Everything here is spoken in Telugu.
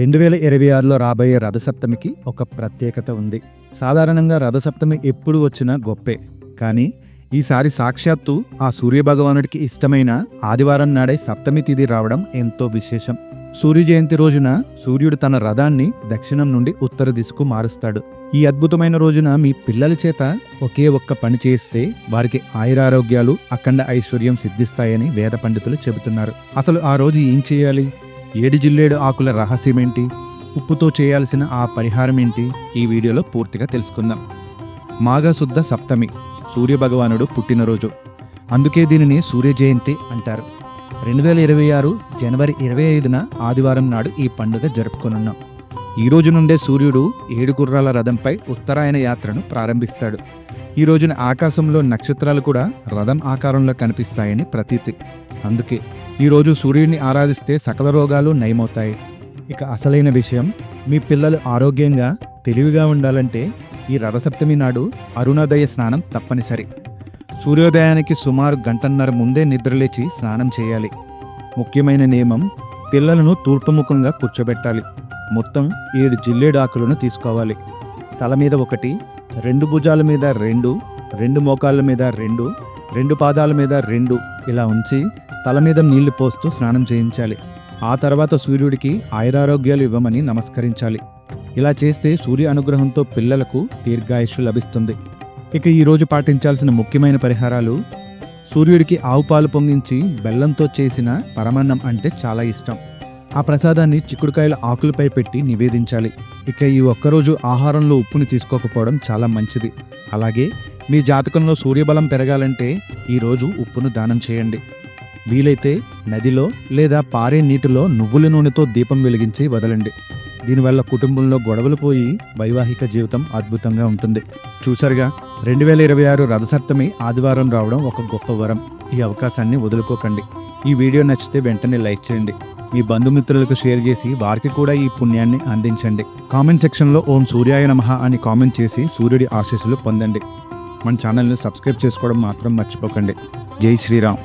2026లో రాబోయే రథసప్తమికి ఒక ప్రత్యేకత ఉంది. సాధారణంగా రథసప్తమి ఎప్పుడు వచ్చినా గొప్పే, కానీ ఈసారి సాక్షాత్తు ఆ సూర్యభగవానుడికి ఇష్టమైన ఆదివారం నాడే సప్తమి తిథి రావడం ఎంతో విశేషం. సూర్య జయంతి రోజున సూర్యుడు తన రథాన్ని దక్షిణం నుండి ఉత్తర దిశకు మారుస్తాడు. ఈ అద్భుతమైన రోజున మీ పిల్లల చేత ఒకే ఒక్క పని చేస్తే వారికి ఆయురారోగ్యాలు, అఖండ ఐశ్వర్యం సిద్ధిస్తాయని వేద పండితులు చెబుతున్నారు. అసలు ఆ రోజు ఏం చేయాలి? 7 జిల్లేడు ఆకుల రహస్యమేంటి? ఉప్పుతో చేయాల్సిన ఆ పరిహారం ఏంటి? ఈ వీడియోలో పూర్తిగా తెలుసుకుందాం. మాఘశుద్ధ సప్తమి సూర్యభగవానుడు పుట్టినరోజు, అందుకే దీనిని సూర్య జయంతి అంటారు. 2026 జనవరి 25న ఆదివారం నాడు ఈ పండుగ జరుపుకొనున్నాం. ఈ రోజు నుండే సూర్యుడు 7 గుర్రాల రథంపై ఉత్తరాయణ యాత్రను ప్రారంభిస్తాడు. ఈ రోజున ఆకాశంలో నక్షత్రాలు కూడా రథం ఆకారంలో కనిపిస్తాయని ప్రతీతి. అందుకే ఈరోజు సూర్యుడిని ఆరాధిస్తే సకల రోగాలు నయమవుతాయి. ఇక అసలైన విషయం, మీ పిల్లలు ఆరోగ్యంగా తెలివిగా ఉండాలంటే ఈ రథసప్తమి నాడు అరుణోదయ స్నానం తప్పనిసరి. సూర్యోదయానికి సుమారు గంటన్నర ముందే నిద్రలేచి స్నానం చేయాలి. ముఖ్యమైన నియమం, పిల్లలను తూర్పుముఖంగా కూర్చోబెట్టాలి. మొత్తం 7 జిల్లేడు ఆకులను తీసుకోవాలి. తల మీద 1, 2 భుజాల మీద 2, 2 మోకాళ్ళ మీద 2, 2 పాదాల మీద 2 ఇలా ఉంచి తల మీద నీళ్లు పోస్తూ స్నానం చేయించాలి. ఆ తర్వాత సూర్యుడికి ఆయురారోగ్యాలు ఇవ్వమని నమస్కరించాలి. ఇలా చేస్తే సూర్య అనుగ్రహంతో పిల్లలకు దీర్ఘాయుష్షు లభిస్తుంది. ఇక ఈరోజు పాటించాల్సిన ముఖ్యమైన పరిహారాలు: సూర్యుడికి ఆవు పాలు పొంగించి బెల్లంతో చేసిన పరమాన్నం అంటే చాలా ఇష్టం. ఆ ప్రసాదాన్ని చిక్కుడుకాయల ఆకులపై పెట్టి నివేదించాలి. ఇక ఈ ఒక్కరోజు ఆహారంలో ఉప్పుని తీసుకోకపోవడం చాలా మంచిది. అలాగే మీ జాతకంలో సూర్యబలం పెరగాలంటే ఈరోజు ఉప్పును దానం చేయండి. వీలైతే నదిలో లేదా పారే నీటిలో నువ్వుల నూనెతో దీపం వెలిగించి వదలండి. దీనివల్ల కుటుంబంలో గొడవలు పోయి వైవాహిక జీవితం అద్భుతంగా ఉంటుంది. చూసారుగా, 2026 రథసప్తమి ఆదివారం రావడం ఒక గొప్ప వరం. ఈ అవకాశాన్ని వదులుకోకండి. ఈ వీడియో నచ్చితే వెంటనే లైక్ చేయండి. మీ బంధుమిత్రులకు షేర్ చేసి వారికి కూడా ఈ పుణ్యాన్ని అందించండి. కామెంట్ సెక్షన్లో ఓం సూర్యాయ నమః అని కామెంట్ చేసి సూర్యుడి ఆశీస్సులు పొందండి. మన ఛానల్ని సబ్స్క్రైబ్ చేసుకోవడం మాత్రం మర్చిపోకండి. జై శ్రీరామ్.